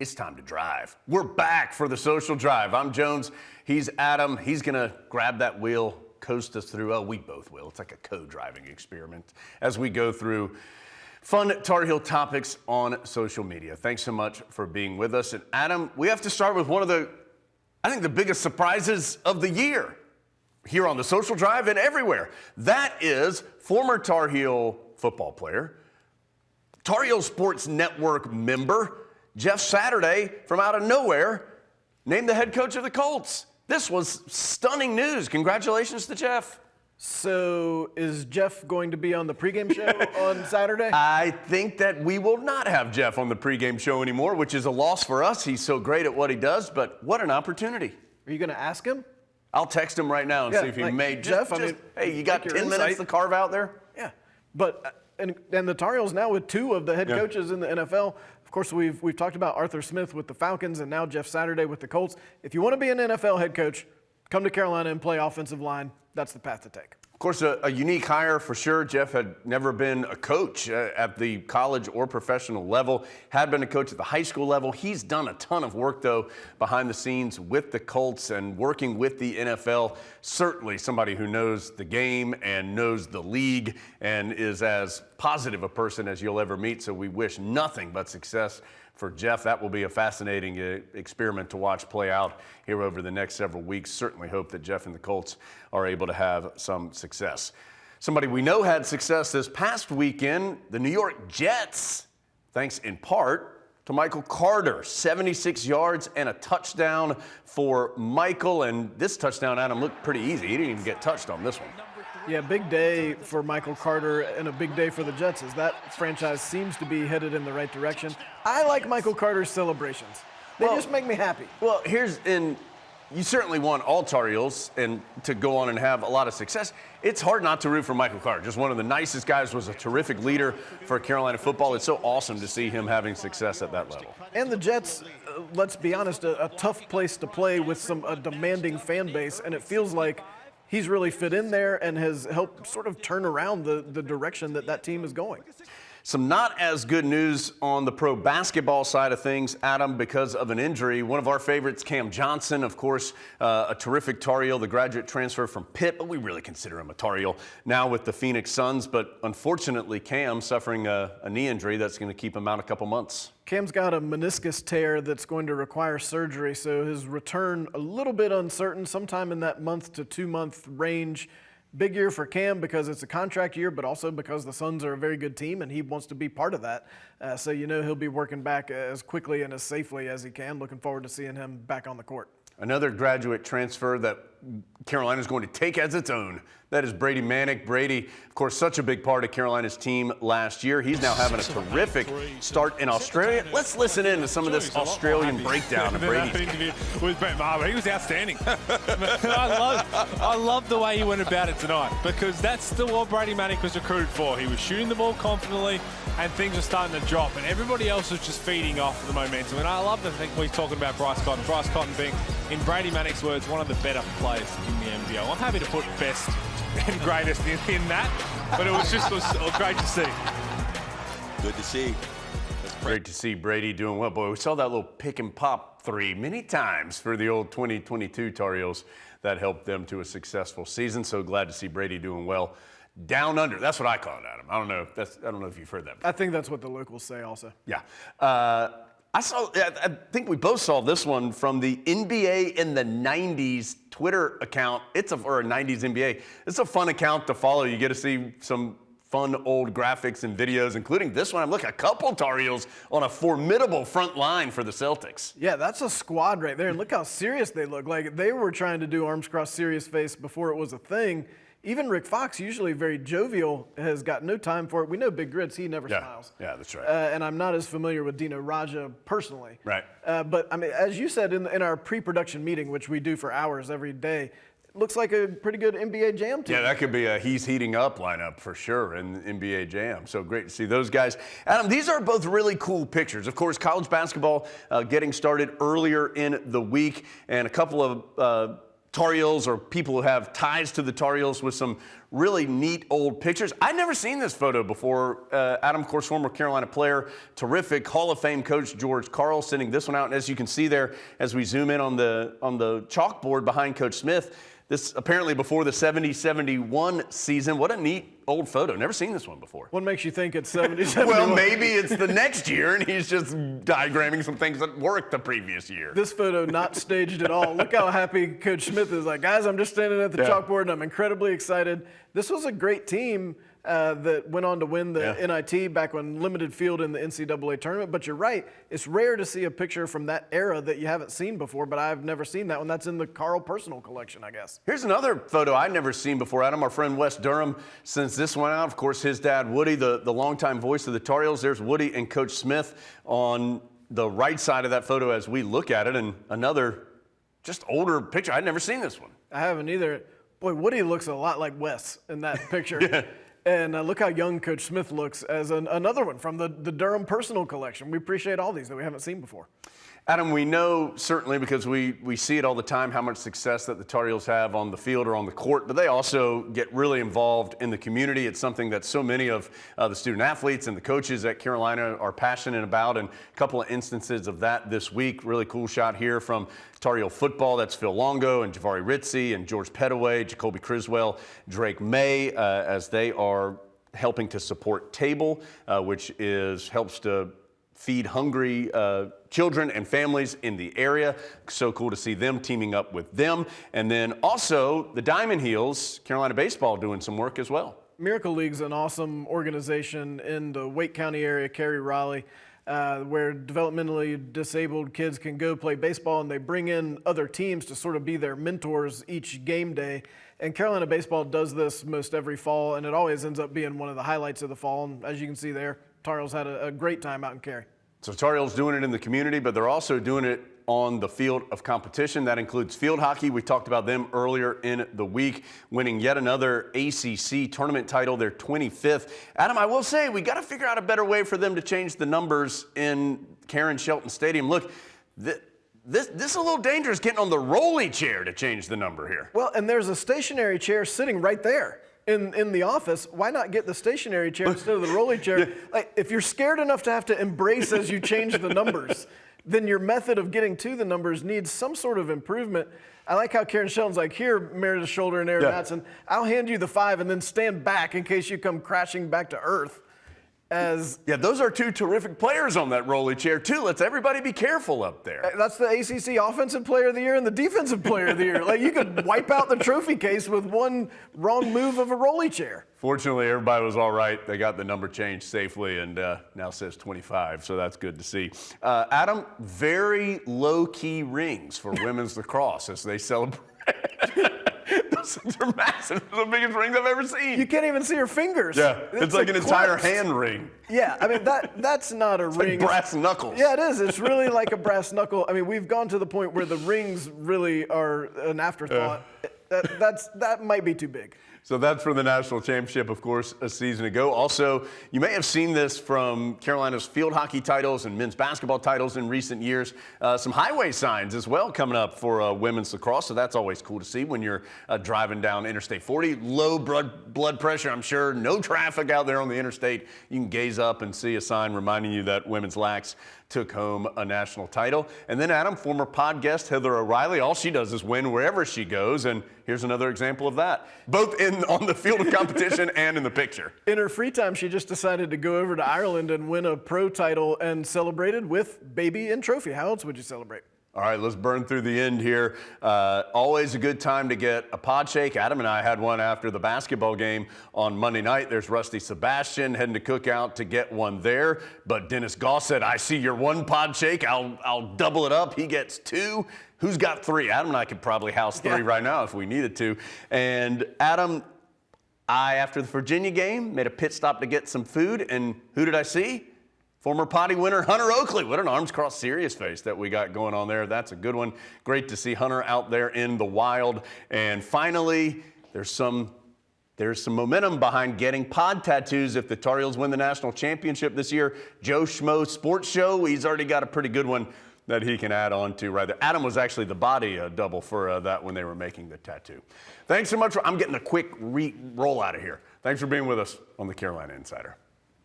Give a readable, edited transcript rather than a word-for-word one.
It's time to drive. We're back for the social drive. I'm Jones. He's Adam. He's going to grab that wheel, coast us through. Oh, we both will. It's like a co-driving experiment as we go through fun Tar Heel topics on social media. Thanks so much for being with us. And Adam, we have to start with one of the biggest surprises of the year here on the social drive and everywhere. That is former Tar Heel football player, Tar Heel Sports Network member, Jeff Saturday, from out of nowhere, named the head coach of the Colts. This was stunning news. Congratulations to Jeff. So is Jeff going to be on the pregame show on Saturday? I think that we will not have Jeff on the pregame show anymore, which is a loss for us. He's so great at what he does, but what an opportunity. Are you going to ask him? I'll text him right now and see if he may. Jeff, hey, you got 10 minutes to carve out there? Yeah, but and the Tar Heels now with two of the head coaches in the NFL. Of course, we've talked about Arthur Smith with the Falcons and now Jeff Saturday with the Colts. If you want to be an NFL head coach, come to Carolina and play offensive line. That's the path to take. Of course, a unique hire for sure. Jeff had never been a coach at the college or professional level, had been a coach at the high school level. He's done a ton of work, though, behind the scenes with the Colts and working with the NFL. Certainly somebody who knows the game and knows the league and is as positive a person as you'll ever meet. So we wish nothing but success for Jeff. That will be a fascinating experiment to watch play out here over the next several weeks. Certainly hope that Jeff and the Colts are able to have some success. Somebody we know had success this past weekend, the New York Jets, thanks in part to Michael Carter. 76 yards and a touchdown for Michael. And this touchdown, Adam, looked pretty easy. He didn't even get touched on this one. Yeah, big day for Michael Carter and a big day for the Jets as that franchise seems to be headed in the right direction. I like Michael Carter's celebrations. They just make me happy. Well, you certainly want all Tar Heels and to go on and have a lot of success. It's hard not to root for Michael Carter. Just one of the nicest guys, was a terrific leader for Carolina football. It's so awesome to see him having success at that level. And the Jets, let's be honest, a tough place to play with a demanding fan base, and it feels like he's really fit in there and has helped sort of turn around the direction that team is going. Some not as good news on the pro basketball side of things, Adam, because of an injury. One of our favorites, Cam Johnson, of course, a terrific Tar Heel, the graduate transfer from Pitt, but we really consider him a Tar Heel now with the Phoenix Suns. But unfortunately, Cam suffering a knee injury that's going to keep him out a couple months. Cam's got a meniscus tear that's going to require surgery, so his return a little bit uncertain, sometime in that month to 2 month range. Big year for Cam because it's a contract year, but also because the Suns are a very good team and he wants to be part of that. So he'll be working back as quickly and as safely as he can. Looking forward to seeing him back on the court. Another graduate transfer that Carolina is going to take as its own. That is Brady Manek. Brady, of course, such a big part of Carolina's team last year. He's now having a terrific start in Australia. Let's listen in to some of this Australian breakdown of Brady's game. With Brett Maher, he was outstanding. I love the way he went about it tonight because that's what Brady Manek was recruited for. He was shooting the ball confidently and things were starting to drop and everybody else was just feeding off the momentum. And I love to think we're talking about Bryce Cotton. Bryce Cotton being, in Brady Manek's words, one of the better players in the NBL. I'm happy to put best and greatest in that, but it was great to see. Good to see. Great to see Brady doing well. Boy, we saw that little pick and pop three many times for the old 2022 Tar Heels. That helped them to a successful season. So glad to see Brady doing well down under. That's what I call it, Adam. I don't know if you've heard that before. I think that's what the locals say also. Yeah. I think we both saw this one from the NBA in the 90s Twitter account. Or a 90s NBA. It's a fun account to follow. You get to see some fun old graphics and videos, including this one. Look, a couple Tar Heels on a formidable front line for the Celtics. Yeah, that's a squad right there. And look how serious they look. Like they were trying to do arms crossed serious face before it was a thing. Even Rick Fox, usually very jovial, has got no time for it. We know Big Grits, he never smiles. Yeah, that's right. And I'm not as familiar with Dino Raja personally. Right. But, I mean, as you said in our pre-production meeting, which we do for hours every day, it looks like a pretty good NBA Jam team. Yeah, that could be a he's heating up lineup for sure in NBA Jam. So great to see those guys. Adam, these are both really cool pictures. Of course, college basketball getting started earlier in the week, and a couple of Tar Heels or people who have ties to the Tar Heels with some really neat old pictures. I'd never seen this photo before. Adam, of course, former Carolina player, terrific Hall of Fame coach George Karl sending this one out. And as you can see there, as we zoom in on the chalkboard behind Coach Smith, this apparently before the 70-71 season. What a neat old photo. Never seen this one before. What makes you think it's 70-71? Well, maybe it's the next year and he's just diagramming some things that worked the previous year. This photo not staged at all. Look how happy Coach Smith is. Like, guys, I'm just standing at the chalkboard and I'm incredibly excited. This was a great team that went on to win the NIT back on limited field in the NCAA tournament. But you're right, it's rare to see a picture from that era that you haven't seen before, but I've never seen that one. That's in the Karl personal collection, I guess. Here's another photo I'd never seen before, Adam. Our friend Wes Durham sends this one out. Of course, his dad, Woody, the longtime voice of the Tar Heels. There's Woody and Coach Smith on the right side of that photo as we look at it. And another just older picture. I'd never seen this one. I haven't either. Boy, Woody looks a lot like Wes in that picture. And look how young Coach Smith looks as another one from the Durham personal collection. We appreciate all these that we haven't seen before. Adam, we know certainly because we see it all the time how much success that the Tar Heels have on the field or on the court, but they also get really involved in the community. It's something that so many of the student athletes and the coaches at Carolina are passionate about, and a couple of instances of that this week. Really cool shot here from Tar Heel football. That's Phil Longo and 𝗖𝗿𝗍𝗶𝗃𝗍 and 𝗏𝗏, 𝗖𝗿𝗶𝘀𝗶𝗹𝗏, Drake May, as they are helping to support 𝗏𝗏, which helps to feed hungry children and families in the area. So cool to see them teaming up with them. And then also the Diamond Heels, Carolina baseball, doing some work as well. Miracle League's an awesome organization in the Wake County area, Cary, Raleigh, where developmentally disabled kids can go play baseball, and they bring in other teams to sort of be their mentors each game day. And Carolina baseball does this most every fall, and it always ends up being one of the highlights of the fall. And as you can see there, Tar Heels had a great time out in Cary. So Tar Heels doing it in the community, but they're also doing it on the field of competition. That includes field hockey. We talked about them earlier in the week, winning yet another ACC tournament title, their 25th. Adam, I will say, we got to figure out a better way for them to change the numbers in Karen Shelton Stadium. Look, this is a little dangerous getting on the rolly chair to change the number here. Well, and there's a stationary chair sitting right there in the office. Why not get the stationary chair instead of the rolly chair? Like, if you're scared enough to have to embrace as you change the numbers, then your method of getting to the numbers needs some sort of improvement. I like how Karen Shelton's like, here, Meredith Shoulder and Aaron Matson, I'll hand you the 5 and then stand back in case you come crashing back to earth. Those are two terrific players on that rolly chair, too. Let's everybody be careful up there. That's the ACC Offensive Player of the Year and the Defensive Player of the Year. Like, you could wipe out the trophy case with one wrong move of a rolly chair. Fortunately, everybody was all right. They got the number changed safely, and now says 25, so that's good to see. Adam, very low-key rings for women's lacrosse as they celebrate. Those things are massive. They're the biggest rings I've ever seen. You can't even see her fingers. Yeah, it's like an entire hand ring. Yeah, I mean, that's not a ring. Like brass knuckles. Yeah, it is. It's really like a brass knuckle. I mean, we've gone to the point where the rings really are an afterthought. That might be too big. So that's for the national championship, of course, a season ago. Also, you may have seen this from Carolina's field hockey titles and men's basketball titles in recent years. Some highway signs as well coming up for women's lacrosse, so that's always cool to see when you're driving down Interstate 40. Low blood pressure, I'm sure. No traffic out there on the interstate. You can gaze up and see a sign reminding you that women's lax took home a national title. And then, Adam, former pod guest 𝗏𝗏𝗏𝗏, all she does is win wherever she goes, and here's another example of that, both on the field of competition and in the picture. In her free time, she just decided to go over to Ireland and win a pro title and celebrated with baby and trophy. How else would you celebrate? All right, let's burn through the end here. Always a good time to get a pod shake. Adam and I had one after the basketball game on Monday night. There's 𝗏𝗏𝗏𝗏, heading to Cookout to get one there. But Dennis Goss said, I see your one pod shake. I'll double it up. He gets 2. Who's got 3? Adam and I could probably house 3 right now if we needed to. And Adam, after the Virginia game, made a pit stop to get some food. And who did I see? Former potty winner Hunter Oakley. What an arms crossed serious face that we got going on there. That's a good one. Great to see Hunter out there in the wild. And finally, there's some momentum behind getting pod tattoos if the Tar Heels win the national championship this year. Joe Schmo Sports Show, he's already got a pretty good one that he can add on to right there. Adam was actually the body double for that when they were making the tattoo. Thanks so much. I'm getting a quick roll out of here. Thanks for being with us on the Carolina Insider.